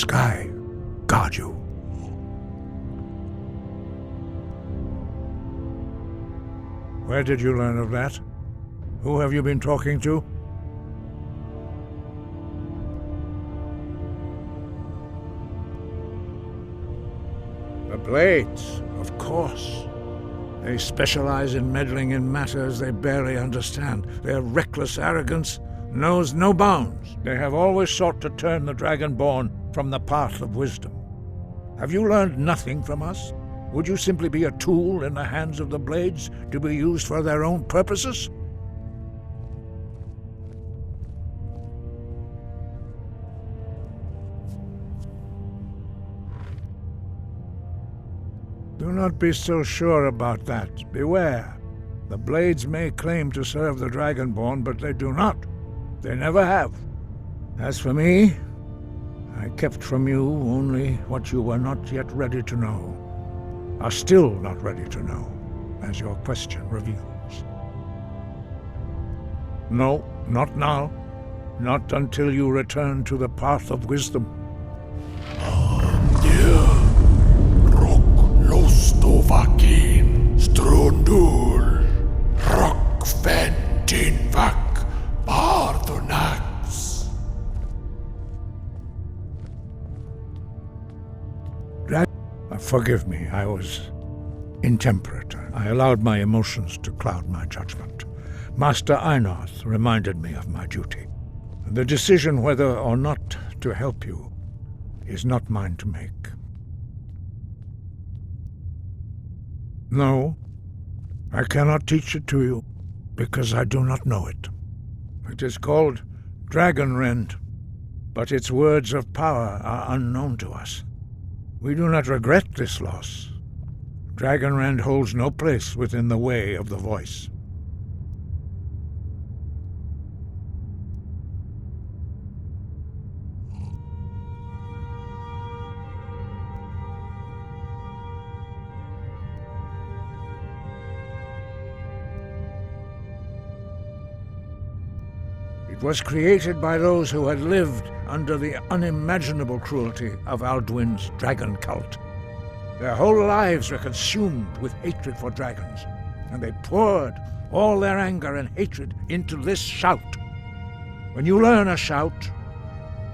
sky guard you. Where did you learn of that? Who have you been talking to? The Blades, of course. They specialize in meddling in matters they barely understand. Their reckless arrogance knows no bounds. They have always sought to turn the Dragonborn from the path of wisdom. Have you learned nothing from us? Would you simply be a tool in the hands of the Blades to be used for their own purposes? Do not be so sure about that. Beware. The Blades may claim to serve the Dragonborn, but they do not. They never have. As for me, I kept from you only what you were not yet ready to know. Are still not ready to know, as your question reveals. No, not now. Not until you return to the path of wisdom. Lostovakin, Strundur, Rockventinvak, Parthunax. Forgive me, I was intemperate. I allowed my emotions to cloud my judgment. Master Einarth reminded me of my duty. The decision whether or not to help you is not mine to make. No, I cannot teach it to you, because I do not know it. It is called Dragonrend, but its words of power are unknown to us. We do not regret this loss. Dragonrend holds no place within the way of the voice. It was created by those who had lived under the unimaginable cruelty of Alduin's dragon cult. Their whole lives were consumed with hatred for dragons, and they poured all their anger and hatred into this shout. When you learn a shout,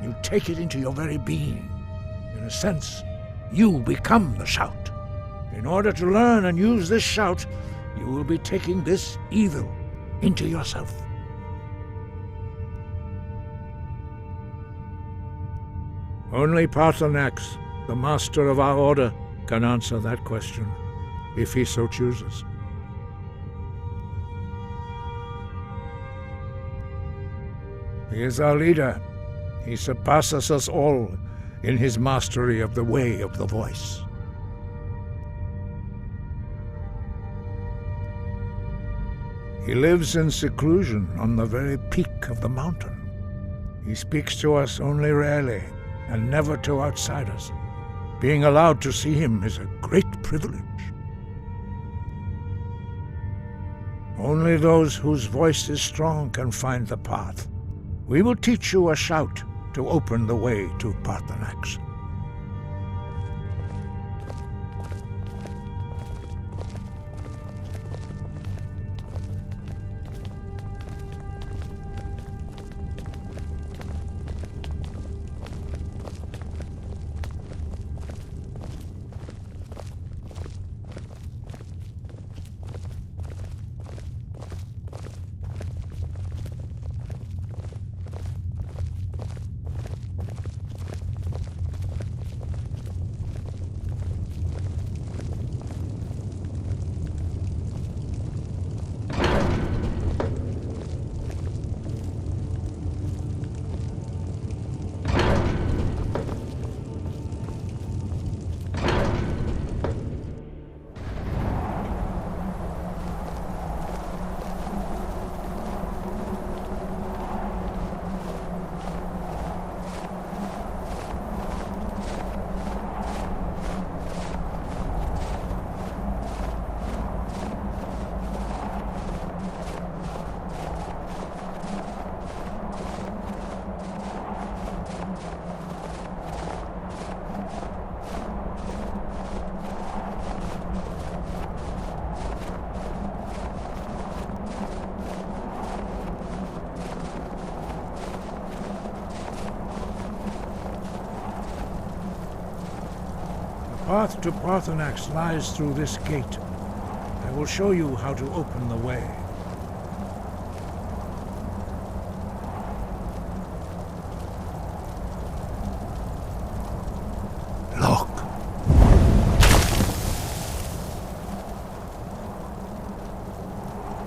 you take it into your very being. In a sense, you become the shout. In order to learn and use this shout, you will be taking this evil into yourself. Only Parthunax, the master of our order, can answer that question, if he so chooses. He is our leader. He surpasses us all in his mastery of the way of the voice. He lives in seclusion on the very peak of the mountain. He speaks to us only rarely, and never to outsiders. Being allowed to see him is a great privilege. Only those whose voice is strong can find the path. We will teach you a shout to open the way to Parthunax. path to Parthunax lies through this gate. I will show you how to open the way. Look.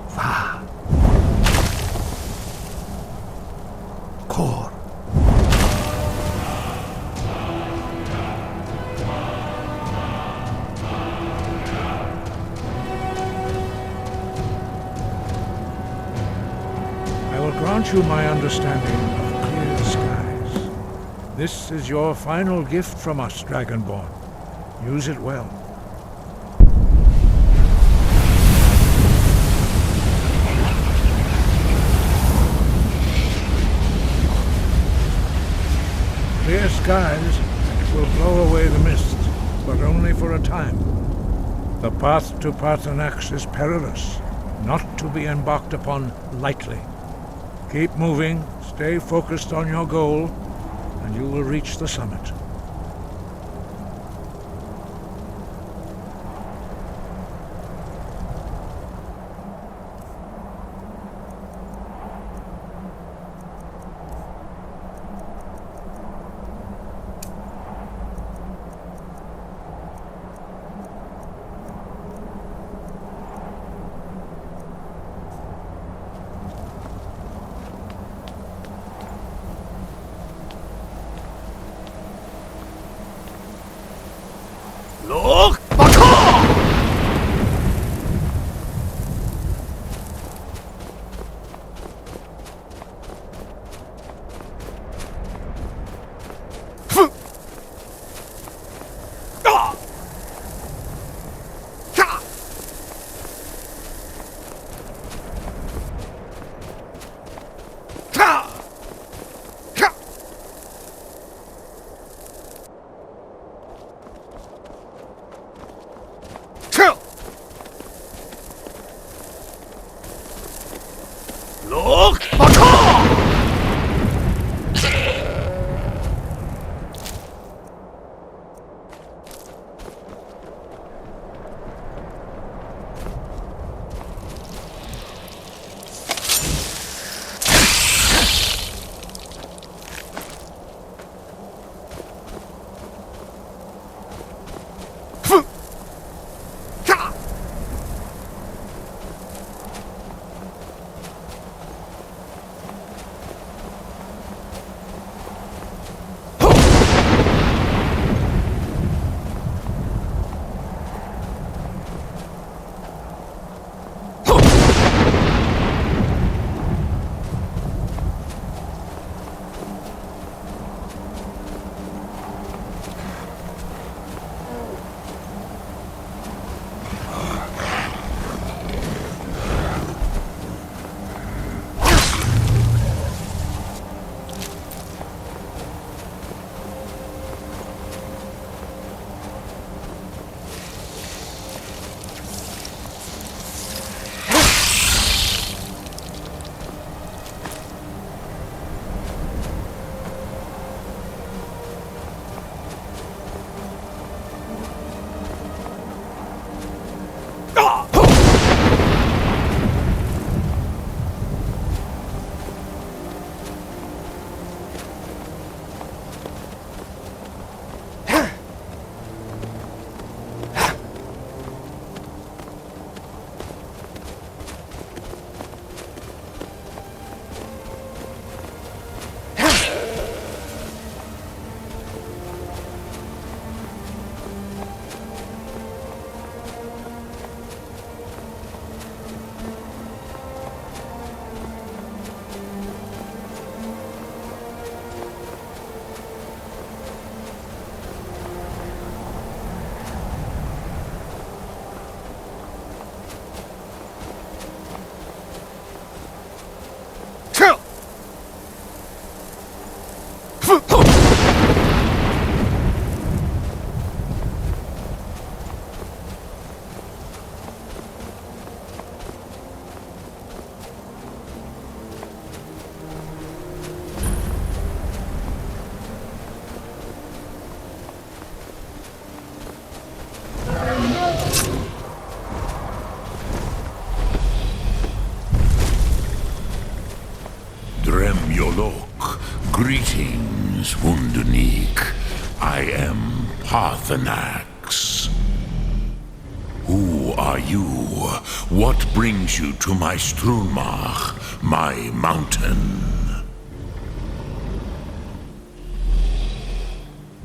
Va. Kor. I will grant you my understanding of clear skies. This is your final gift from us, Dragonborn. Use it well. Clear skies will blow away the mist, but only for a time. The path to Parthunax is perilous, not to be embarked upon lightly. Keep moving, stay focused on your goal, and you will reach the summit. Look! Baka! Look! Baka! Yolok, greetings, Wundernik. I am Parthunax. Who are you? What brings you to my Strunmach, my mountain?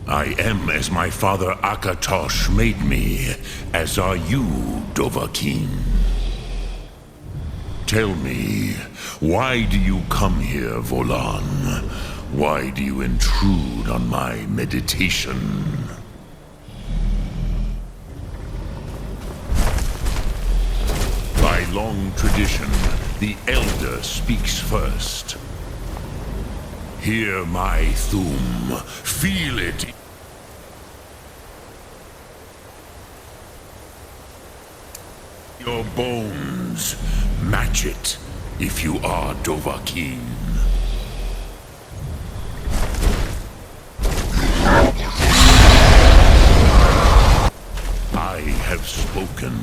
I am as my father Akatosh made me, as are you, Dovahkiin. Tell me, why do you come here, Volan? Why do you intrude on my meditation? By long tradition, the Elder speaks first. Hear my Thum, feel it. Your bones, match it, if you are Dovahkiin. I have spoken.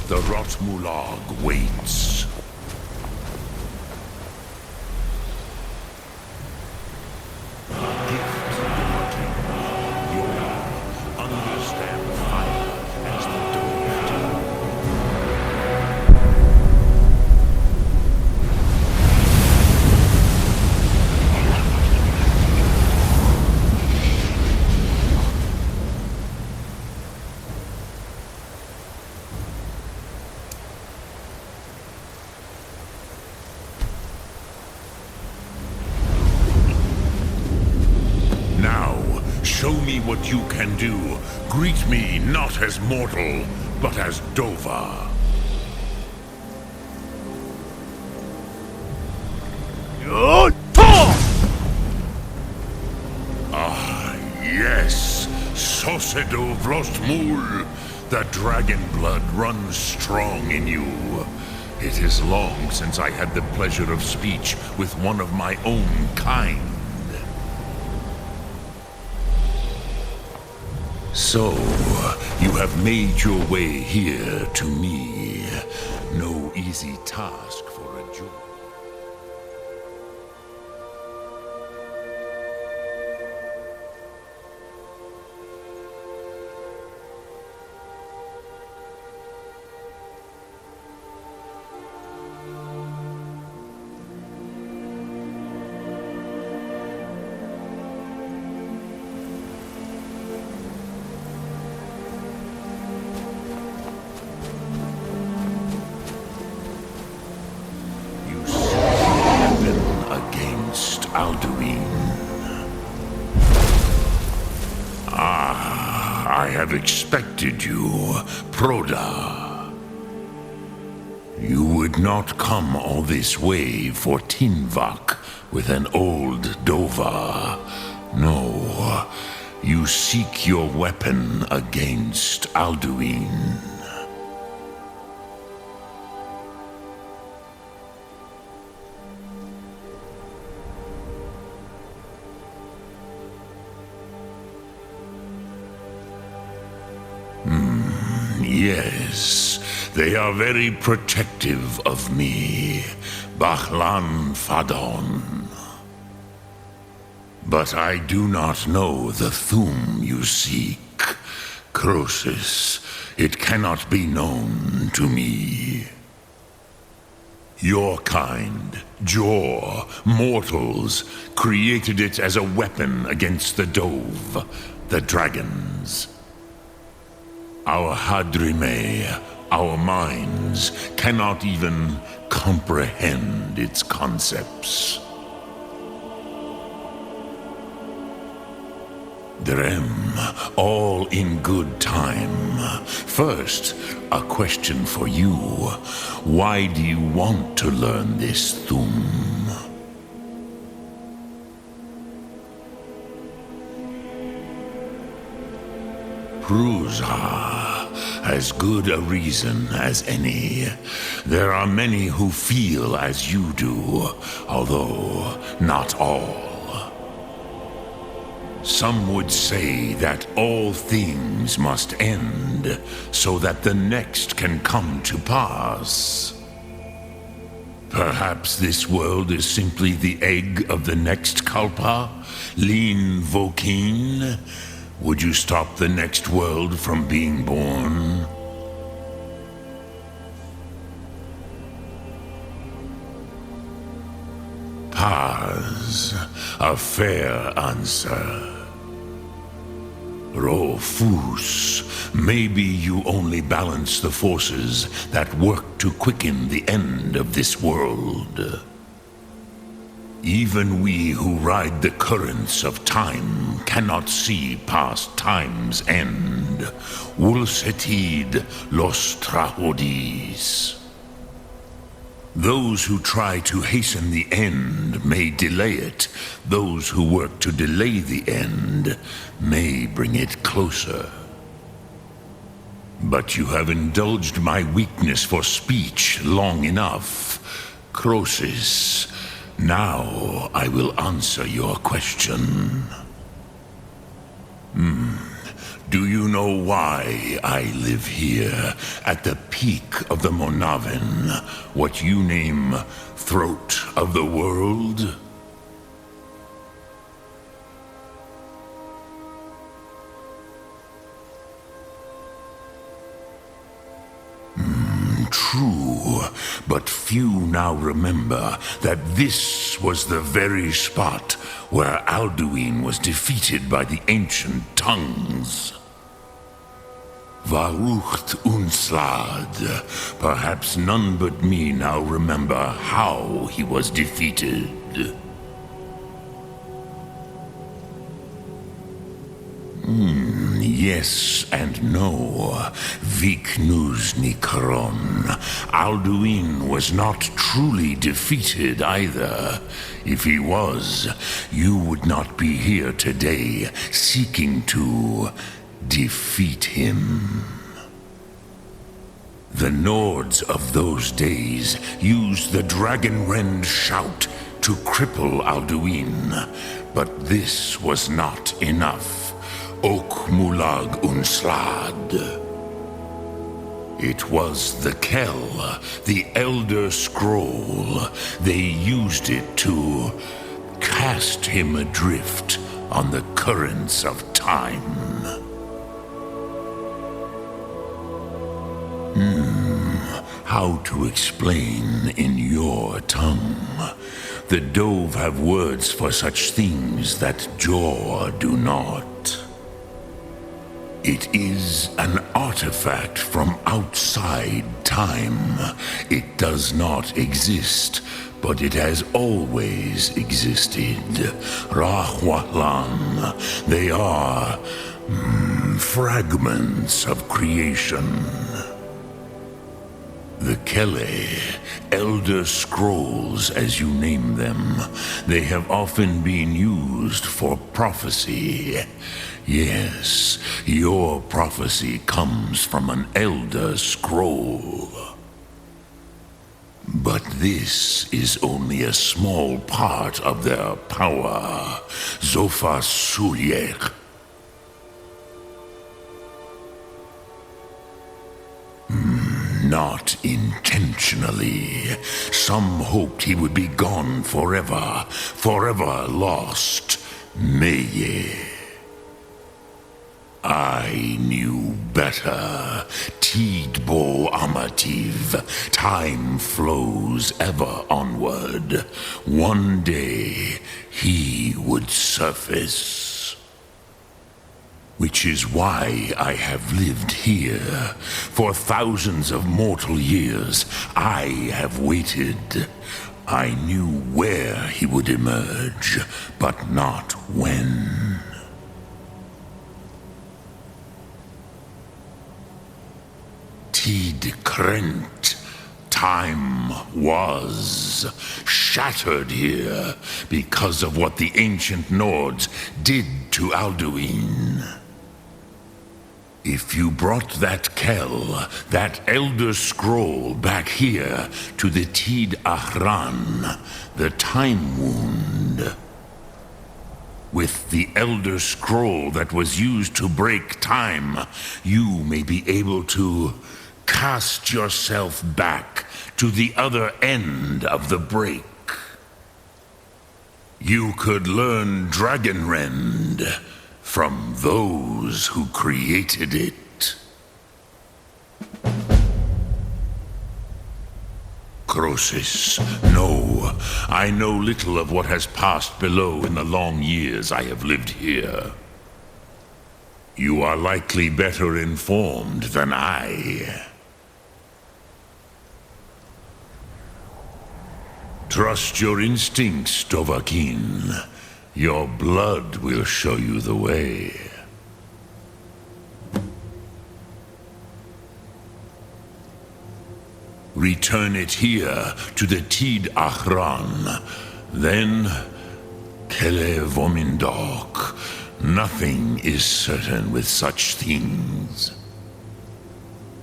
The Rotmulag waits. Show me what you can do. Greet me not as mortal, but as Dova. Ah, yes. Sosedo Vrostmul. The dragon blood runs strong in you. It is long since I had the pleasure of speech with one of my own kind. So, you have made your way here to me. No easy task for a Jew. Alduin. Ah, I have expected you, Proda. You would not come all this way for Tinvak with an old Dova. No, you seek your weapon against Alduin. Yes, they are very protective of me, Bachlan Fadon. But I do not know the Thum you seek. Croesus, it cannot be known to me. Your kind, Jor, mortals, created it as a weapon against the Dove, the dragons. Our Hadrime, our minds, cannot even comprehend its concepts. Drem, all in good time. First, a question for you. Why do you want to learn this Thum? Prusa, as good a reason as any. There are many who feel as you do, although not all. Some would say that all things must end, so that the next can come to pass. Perhaps this world is simply the egg of the next Kalpa? Lean Vokeen? Would you stop the next world from being born? Paz, a fair answer. Rofus, maybe you only balance the forces that work to quicken the end of this world. Even we who ride the currents of time cannot see past time's end. Wulsetid los trahodis. Those who try to hasten the end may delay it. Those who work to delay the end may bring it closer. But you have indulged my weakness for speech long enough. Croesus, now I will answer your question. Do you know why I live here, at the peak of the Monavin, what you name throat of the world? True, but few now remember that this was the very spot where Alduin was defeated by the ancient tongues. Varucht Unslad. Perhaps none but me now remember how he was defeated. Yes and no. Viknus Nikaron. Alduin was not truly defeated either. If he was, you would not be here today seeking to defeat him. The Nords of those days used the Dragonrend shout to cripple Alduin, but this was not enough. Ok Mulag Unslad. It was the Kell, the Elder Scroll. They used it to cast him adrift on the currents of time. How to explain in your tongue? The Dove have words for such things that Jor do not. It is an artifact from outside time. It does not exist, but it has always existed. Rahwalan. They are fragments of creation. The Kele, Elder Scrolls as you name them, they have often been used for prophecy. Yes, your prophecy comes from an Elder Scroll. But this is only a small part of their power. Zofa Sulyek. Not intentionally. Some hoped he would be gone forever, forever lost. Meye. I knew better. Tidbo Amativ. Time flows ever onward. One day, he would surface. Which is why I have lived here. For thousands of mortal years, I have waited. I knew where he would emerge, but not when. Tid Krent. Time was shattered here because of what the ancient Nords did to Alduin. If you brought that Kell, that Elder Scroll back here to the Tid Ahran, the Time Wound, with the Elder Scroll that was used to break time, you may be able to cast yourself back to the other end of the break. You could learn Dragonrend from those who created it. Crosis, no, I know little of what has passed below in the long years I have lived here. You are likely better informed than I. Trust your instincts, Dovahkiin. Your blood will show you the way. Return it here to the Tid Achran. Then, Kele Vomindok. Nothing is certain with such things.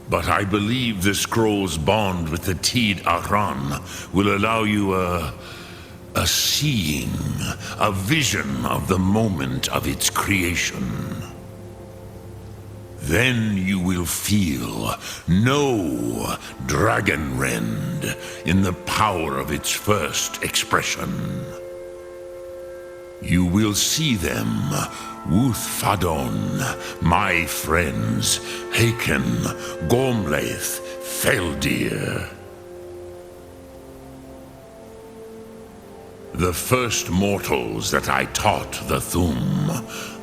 But I believe the scroll's bond with the Tid Achran will allow you a seeing, a vision of the moment of its creation. Then you will feel, know Dragonrend in the power of its first expression. You will see them, Wuthfadon, my friends, Haken, Gormlaith, Feldir. The first mortals that I taught the Thum,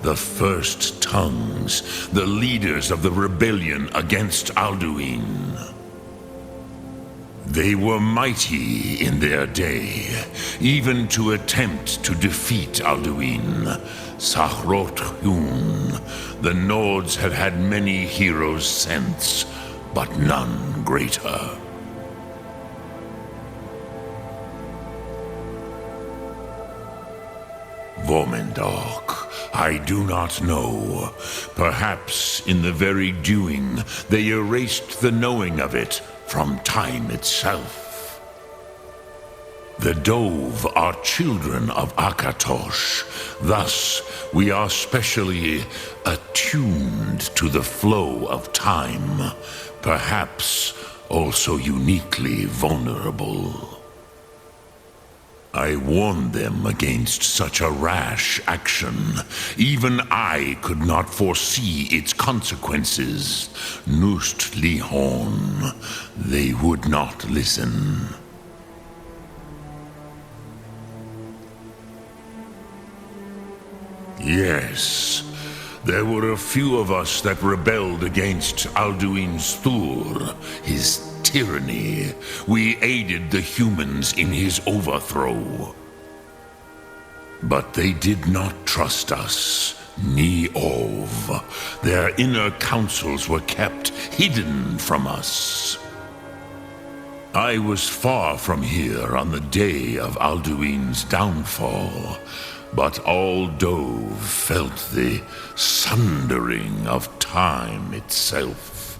the first tongues, the leaders of the rebellion against Alduin. They were mighty in their day, even to attempt to defeat Alduin. Sahrot Hun, the Nords have had many heroes since, but none greater. Vomindok, I do not know. Perhaps in the very doing, they erased the knowing of it from time itself. The Dove are children of Akatosh. Thus, we are specially attuned to the flow of time, perhaps also uniquely vulnerable. I warned them against such a rash action. Even I could not foresee its consequences. Nust Lihon, they would not listen. Yes, there were a few of us that rebelled against Alduin's thwart, his tyranny. We aided the humans in his overthrow. But they did not trust us, ni Ov. Their inner counsels were kept hidden from us. I was far from here on the day of Alduin's downfall, but all Dove felt the sundering of time itself.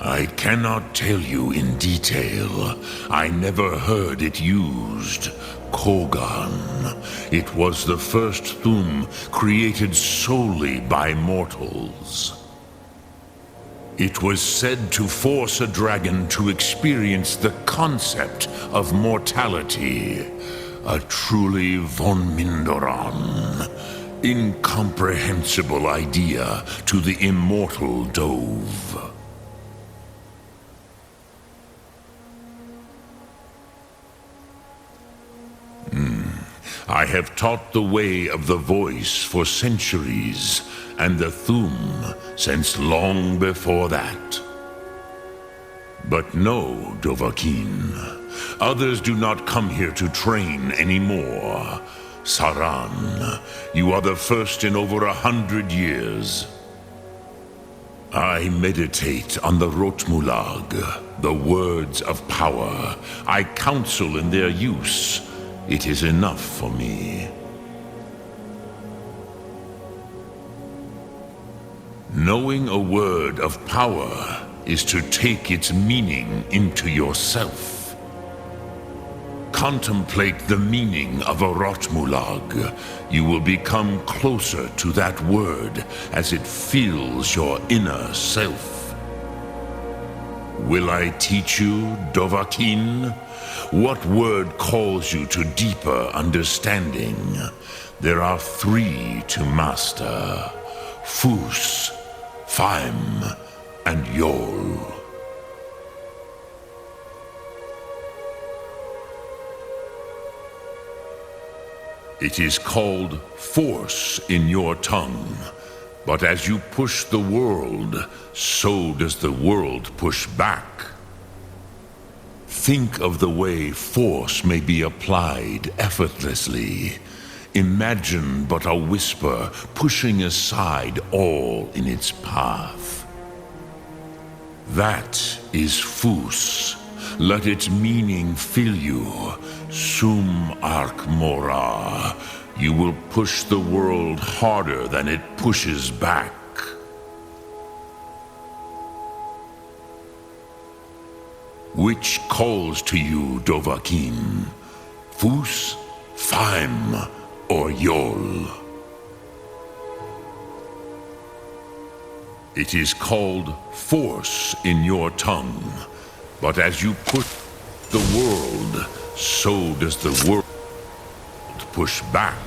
I cannot tell you in detail. I never heard it used. Kogan. It was the first Thum created solely by mortals. It was said to force a dragon to experience the concept of mortality. A truly von Mindoran. Incomprehensible idea to the immortal Dove. I have taught the way of the voice for centuries, and the Thum since long before that. But no, Dovahkiin. Others do not come here to train anymore. Saran, you are the first in over 100 years. I meditate on the Rotmulag, the words of power. I counsel in their use. It is enough for me. Knowing a word of power is to take its meaning into yourself. contemplate the meaning of a Rotmulag, you will become closer to that word as it fills your inner self. Will I teach you, Dovahkiin? What word calls you to deeper understanding? There are 3 to master: Fus, Faim, and Yol. It is called force in your tongue, but as you push the world, so does the world push back. Think of the way force may be applied effortlessly. Imagine but a whisper pushing aside all in its path. That is Fus. Let its meaning fill you. Sum Ark Mora. You will push the world harder than it pushes back. Which calls to you, Dovahkiin? Fus, Faim, or Yol? It is called force in your tongue, but as you push the world, so does the world push back.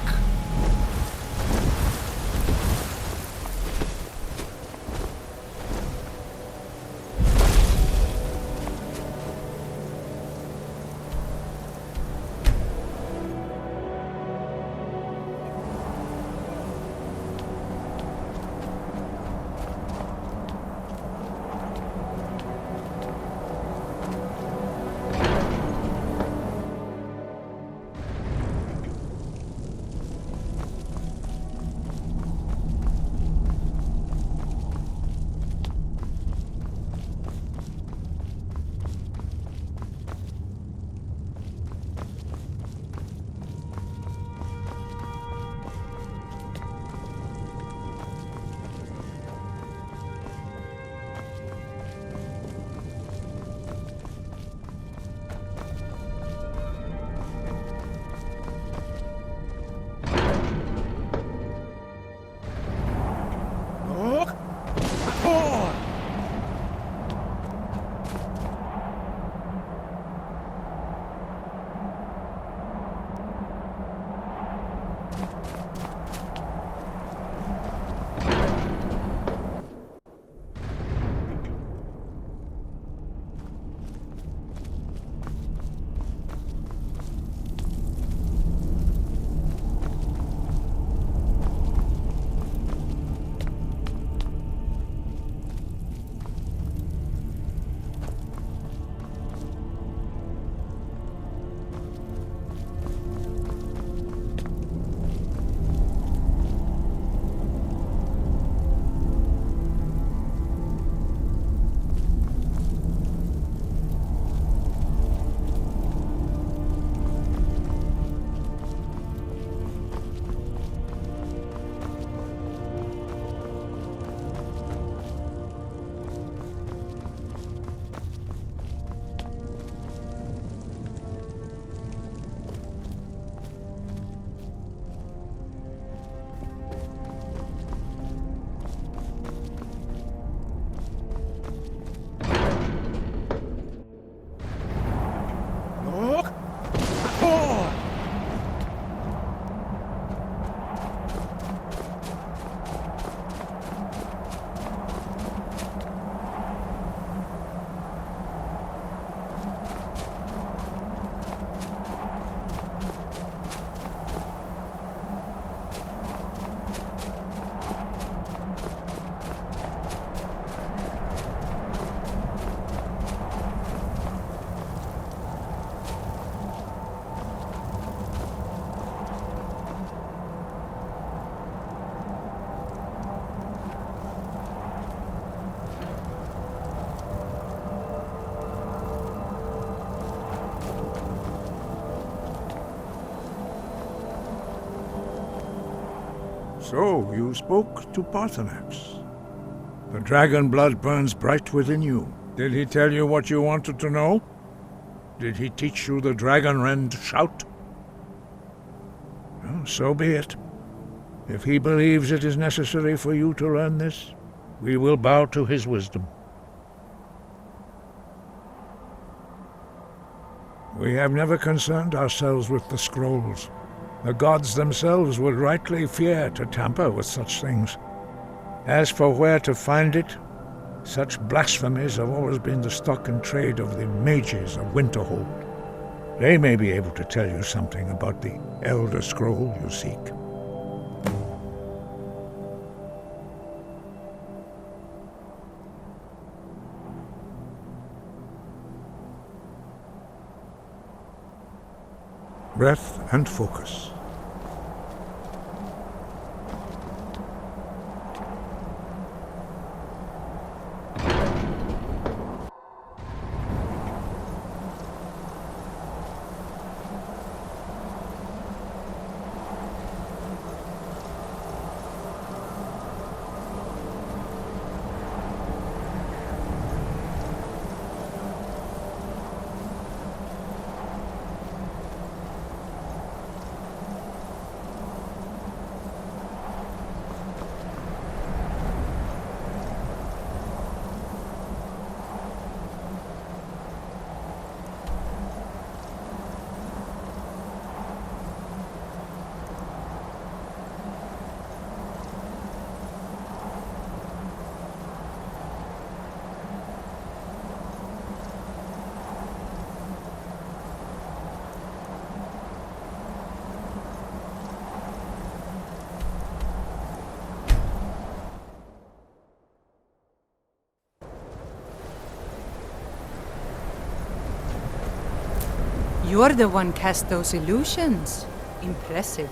So, you spoke to Parthunax. The dragon blood burns bright within you. Did he tell you what you wanted to know? Did he teach you the dragon-rend shout? Well, so be it. If he believes it is necessary for you to learn this, we will bow to his wisdom. We have never concerned ourselves with the scrolls. The gods themselves would rightly fear to tamper with such things. As for where to find it, such blasphemies have always been the stock and trade of the mages of Winterhold. They may be able to tell you something about the Elder Scroll you seek. Breath and focus. You're the one cast those illusions. Impressive.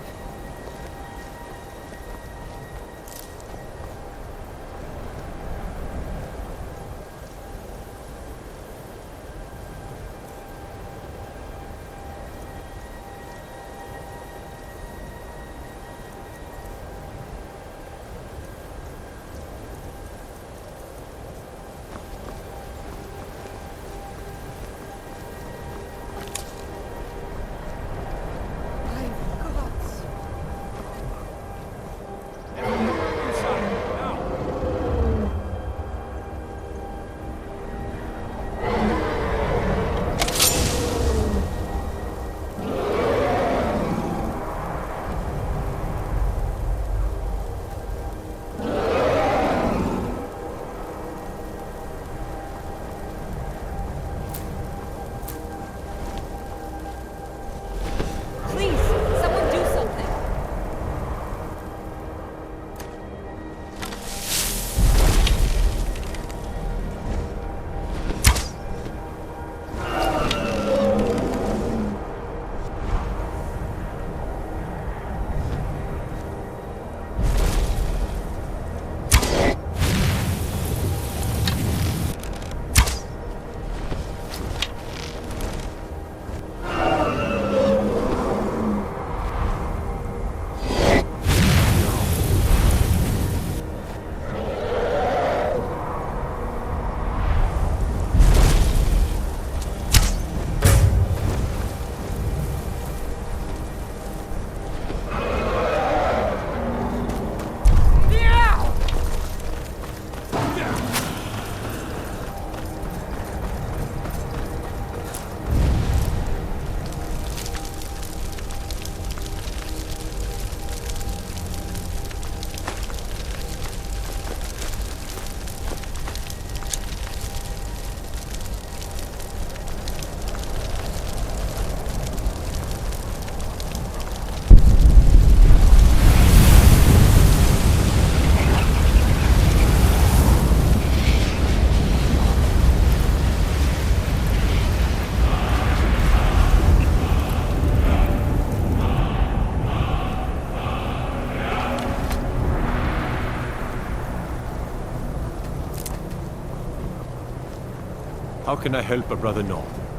How can I help a brother North?